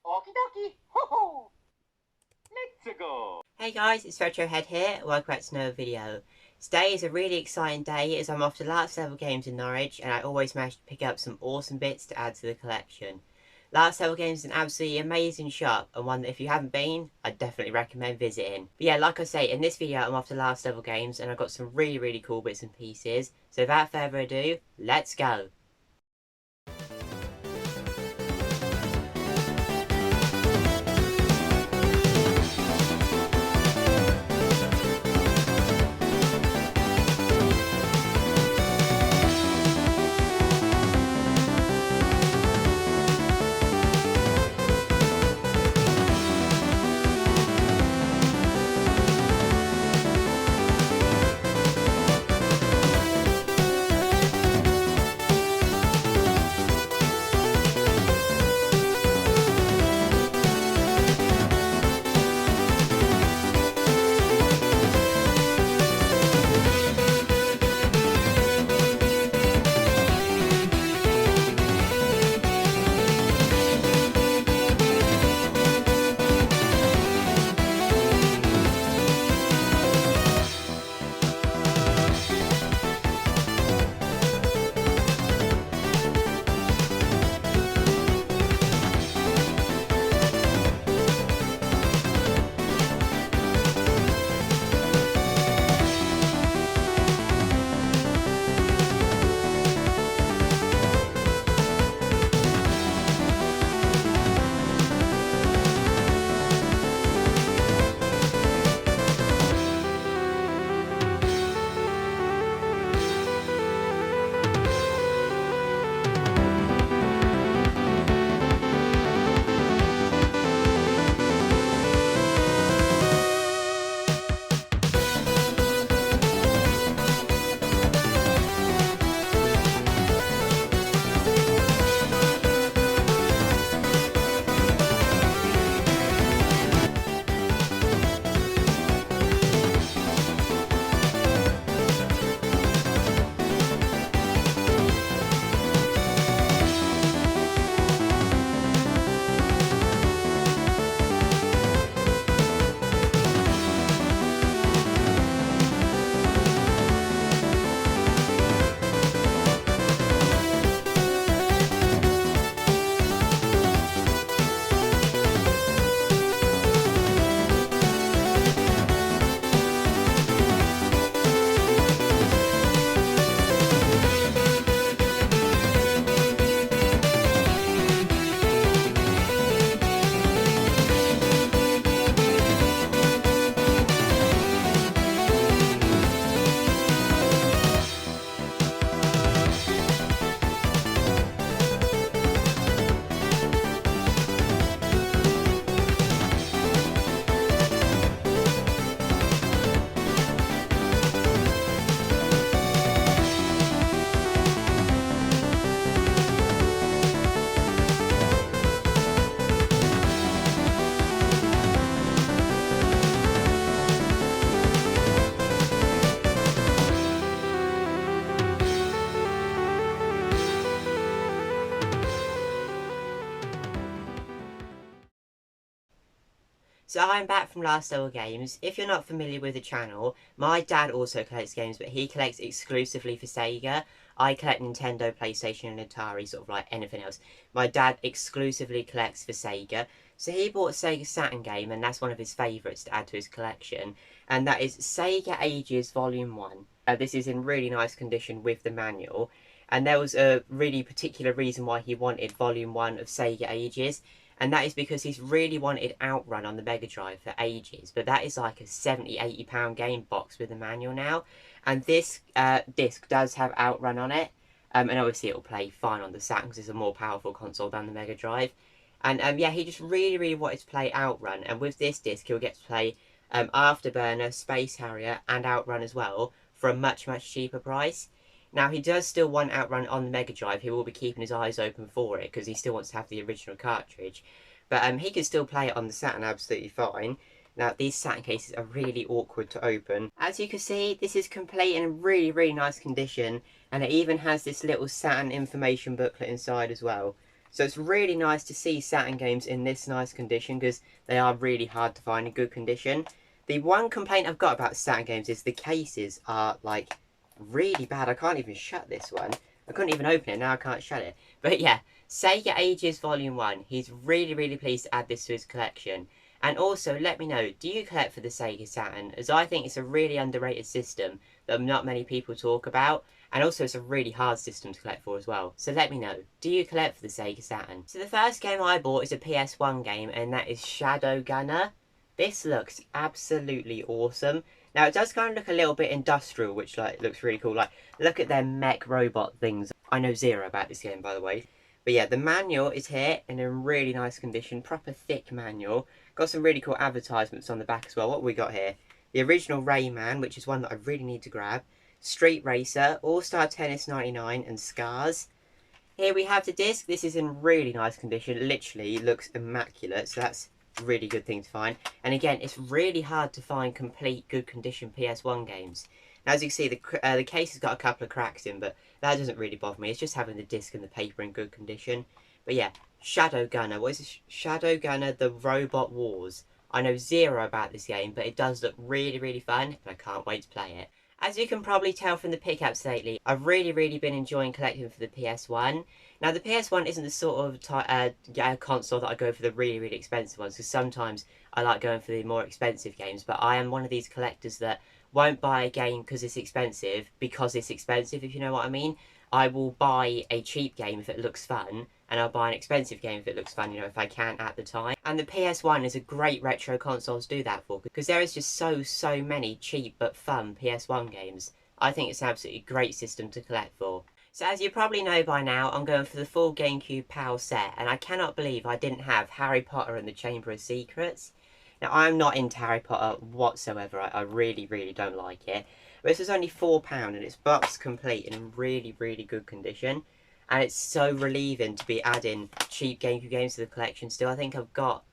Okie dokie, ho ho! Let's go! Hey guys, it's Retrohead here, welcome back to another video. Today is a really exciting day as I'm off to Last Level Games in Norwich and I always manage to pick up some awesome bits to add to the collection. Last Level Games is an absolutely amazing shop and one that if you haven't been, I'd definitely recommend visiting. But yeah, like I say, in this video I'm off to Last Level Games and I've got some really cool bits and pieces. So without further ado, let's go! So I'm back from Last Level Games. If you're not familiar with the channel, my dad also collects games, but he collects exclusively for Sega. I collect Nintendo, PlayStation and Atari, sort of like anything else. My dad exclusively collects for Sega. So he bought a Sega Saturn game, and that's one of his favourites to add to his collection. And that is Sega Ages Volume 1. This is in really nice condition with the manual. And there was a really particular reason why he wanted Volume 1 of Sega Ages. And that is because he's really wanted Outrun on the Mega Drive for ages. But that is like a £70–80 game box with a manual now. And this disc does have Outrun on it. And obviously it'll play fine on the Saturn because it's a more powerful console than the Mega Drive. And yeah, he just really wanted to play Outrun. And with this disc, he'll get to play Afterburner, Space Harrier and Outrun as well for a much cheaper price. Now, he does still want Outrun on the Mega Drive. He will be keeping his eyes open for it because he still wants to have the original cartridge. But he can still play it on the Saturn absolutely fine. Now, these Saturn cases are really awkward to open. As you can see, this is complete and in really nice condition. And it even has this little Saturn information booklet inside as well. So it's really nice to see Saturn games in this nice condition, because they are really hard to find in good condition. The one complaint I've got about Saturn games is the cases are, like, really bad. I can't even shut this one. I couldn't even open it, now I can't shut it. But yeah, Sega Ages Volume 1. He's really, really pleased to add this to his collection. And also, let me know, do you collect for the Sega Saturn? As I think it's a really underrated system that not many people talk about. And also, it's a really hard system to collect for as well. So let me know, do you collect for the Sega Saturn? So the first game I bought is a PS1 game, and that is Shadow Gunner. This looks absolutely awesome. Now, it does kind of look a little bit industrial, which like looks really cool. Like, look at their mech robot things. I know zero about this game, by the way. But yeah, the manual is here in a really nice condition. Proper thick manual. Got some really cool advertisements on the back as well. What have we got here? The original Rayman, which is one that I really need to grab. Street Racer, All-Star Tennis 99, and Scars. Here we have the disc. This is in really nice condition. Literally looks immaculate. So that's a really good thing to find. And again, it's really hard to find complete good condition PS1 games. Now, as you can see, the case has got a couple of cracks in, but that doesn't really bother me. It's just having the disc and the paper in good condition. But yeah, Shadow Gunner. What is this? Shadow Gunner, The Robot Wars. I know zero about this game, but it does look really, really fun, and I can't wait to play it. As you can probably tell from the pickups lately, I've really, really been enjoying collecting for the PS1. Now, the PS1 isn't the sort of console that I go for the really, really expensive ones, because sometimes I like going for the more expensive games, but I am one of these collectors that won't buy a game because it's expensive, if you know what I mean. I will buy a cheap game if it looks fun, and I'll buy an expensive game if it looks fun, you know, if I can at the time. And the PS1 is a great retro console to do that for, because there is just so many cheap but fun PS1 games. I think it's an absolutely great system to collect for. So as you probably know by now, I'm going for the full GameCube PAL set, and I cannot believe I didn't have Harry Potter and the Chamber of Secrets. Now, I'm not into Harry Potter whatsoever. I really, really don't like it. But this was only £4 and it's box complete and in really, really good condition. And it's so relieving to be adding cheap GameCube games to the collection still. I think I've got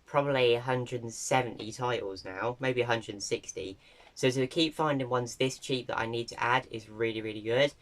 probably 170 titles now, maybe 160. So to keep finding ones this cheap that I need to add is really, really good.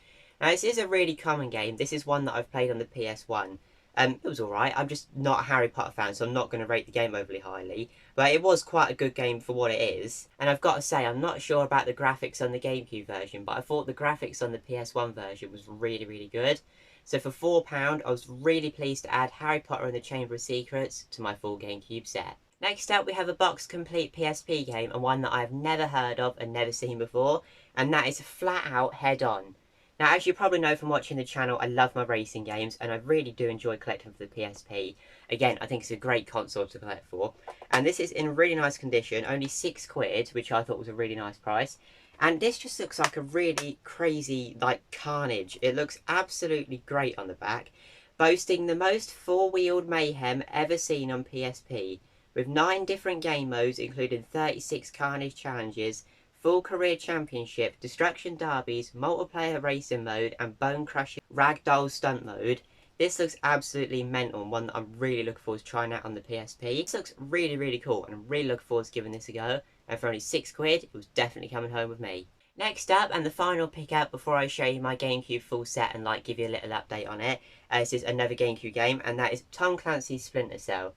Now, this is a really common game. This is one that I've played on the PS1. It was alright. I'm just not a Harry Potter fan, so I'm not going to rate the game overly highly. But it was quite a good game for what it is. And I've got to say, I'm not sure about the graphics on the GameCube version, but I thought the graphics on the PS1 version was really, really good. So for £4, I was really pleased to add Harry Potter and the Chamber of Secrets to my full GameCube set. Next up, we have a box complete PSP game, and one that I've never heard of and never seen before, and that is Flat Out Head On. Now, as you probably know from watching the channel, I love my racing games, and I really do enjoy collecting for the PSP. Again, I think it's a great console to collect for. And this is in really nice condition, only £6, which I thought was a really nice price. And this just looks like a really crazy, like, carnage. It looks absolutely great on the back, boasting the most four-wheeled mayhem ever seen on PSP, with 9 different game modes, including 36 carnage challenges, full career championship, destruction derbies, multiplayer racing mode, and bone crushing ragdoll stunt mode. This looks absolutely mental, and one that I'm really looking forward to trying out on the PSP. This looks really, really cool, and I'm really looking forward to giving this a go. And for only £6, it was definitely coming home with me. Next up, and the final pickup before I show you my GameCube full set and like give you a little update on it, this is another GameCube game, and that is Tom Clancy's Splinter Cell.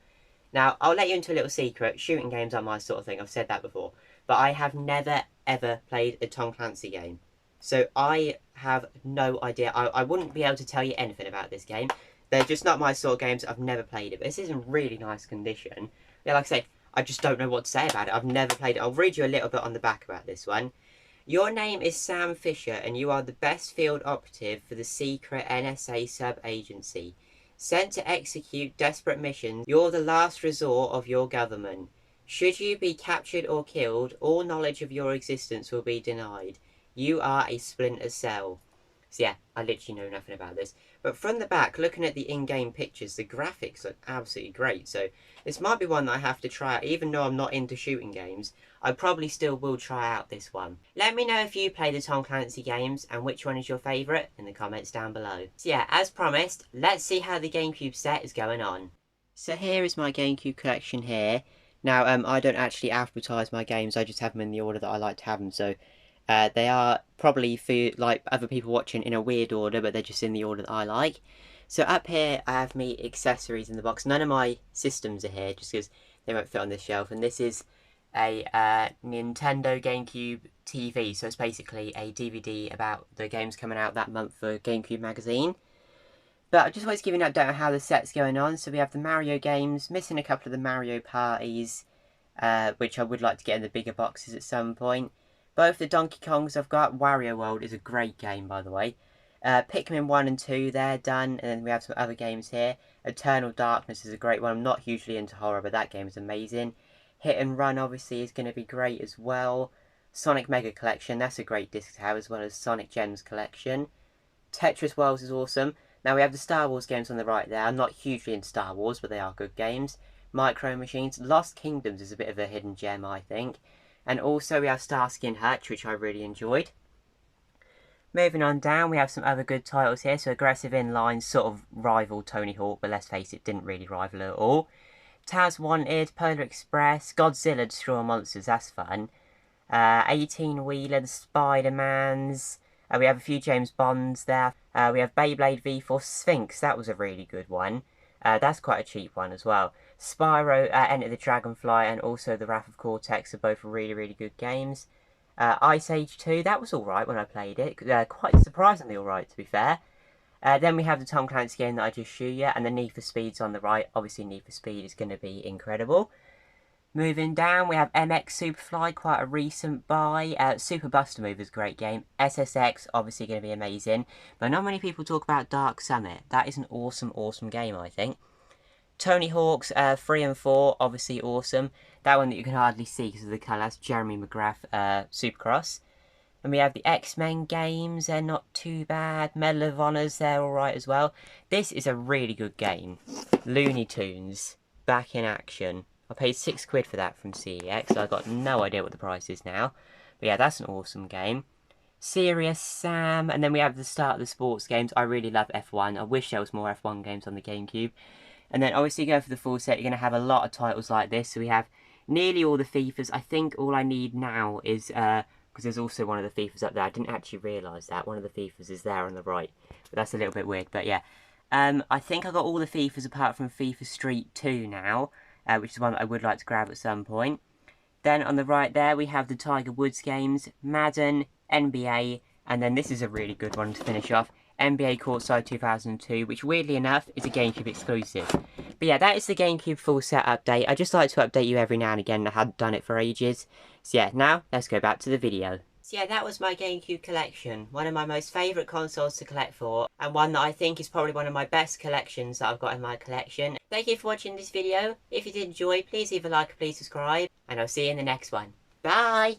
Now, I'll let you into a little secret. Shooting games are my sort of thing. I've said that before. But I have never, ever played a Tom Clancy game. So I have no idea. I wouldn't be able to tell you anything about this game. They're just not my sort of games. I've never played it. But this is in really nice condition. Yeah, like I say, I just don't know what to say about it. I've never played it. I'll read you a little bit on the back about this one. Your name is Sam Fisher, and you are the best field operative for the secret NSA sub-agency. Sent to execute desperate missions, you're the last resort of your government. Should you be captured or killed, all knowledge of your existence will be denied. You are a Splinter Cell. So yeah, I literally know nothing about this. But from the back, looking at the in-game pictures, the graphics look absolutely great. So this might be one that I have to try out. Even though I'm not into shooting games, I probably still will try out this one. Let me know if you play the Tom Clancy games and which one is your favourite in the comments down below. So yeah, as promised, let's see how the GameCube set is going on. So here is my GameCube collection here. Now, I don't actually advertise my games, I just have them in the order that I like to have them. So they are probably for like other people watching in a weird order, but they're just in the order that I like. So up here I have me accessories in the box. None of my systems are here just because they won't fit on this shelf. And this is a Nintendo GameCube TV. So it's basically a DVD about the games coming out that month for GameCube magazine. But I just wanted to give you an update on how the set's going on. So we have the Mario games, missing a couple of the Mario parties, which I would like to get in the bigger boxes at some point. Both the Donkey Kongs I've got. Wario World is a great game, by the way. Pikmin 1 and 2, they're done. And then we have some other games here. Eternal Darkness is a great one. I'm not hugely into horror, but that game is amazing. Hit and Run, obviously, is going to be great as well. Sonic Mega Collection, that's a great disc to have, as well as Sonic Gems Collection. Tetris Worlds is awesome. Now we have the Star Wars games on the right there. I'm not hugely into Star Wars, but they are good games. Micro Machines. Lost Kingdoms is a bit of a hidden gem, I think. And also we have Starsky and Hutch, which I really enjoyed. Moving on down, we have some other good titles here. So Aggressive Inline sort of rivaled Tony Hawk, but let's face it, didn't really rival at all. Taz Wanted, Polar Express, Godzilla Destroy All Monsters, that's fun. 18-Wheeler, the Spider-Mans. We have a few James Bonds there. We have Beyblade V4 Sphinx, that was a really good one. That's quite a cheap one as well. Spyro, Enter the Dragonfly, and also The Wrath of Cortex are both really, really good games. Ice Age 2, that was alright when I played it. Quite surprisingly alright, to be fair. Then we have the Tom Clancy game that I just showed you, and the Need for Speed's on the right. Obviously, Need for Speed is going to be incredible. Moving down, we have MX Superfly, quite a recent buy. Super Buster Move is a great game. SSX, obviously going to be amazing. But not many people talk about Dark Summit. That is an awesome, awesome game, I think. Tony Hawk's 3 and 4, obviously awesome. That one that you can hardly see because of the colour, that's Jeremy McGrath Supercross. And we have the X-Men games, they're not too bad. Medal of Honors, they're alright as well. This is a really good game. Looney Tunes, back in action. I paid £6 for that from CEX, so I got no idea what the price is now. But yeah, that's an awesome game. Serious Sam, and then we have the start of the sports games. I really love F1. I wish there was more F1 games on the GameCube. And then obviously go for the full set, you're going to have a lot of titles like this. So we have nearly all the FIFAs. I think all I need now is, because there's also one of the FIFAs up there. I didn't actually realise that. One of the FIFAs is there on the right. But that's a little bit weird, but yeah. I think I got all the FIFAs apart from FIFA Street 2 now. Which is one that I would like to grab at some point. Then on the right there, we have the Tiger Woods games, Madden, NBA, and then this is a really good one to finish off, NBA Courtside 2002, which weirdly enough is a GameCube exclusive. But yeah, that is the GameCube full set update. I just like to update you every now and again. I hadn't done it for ages. So yeah, now let's go back to the video. So yeah, that was my GameCube collection. One of my most favourite consoles to collect for, and one that I think is probably one of my best collections that I've got in my collection. Thank you for watching this video. If you did enjoy, please leave a like and please subscribe, and I'll see you in the next one. Bye!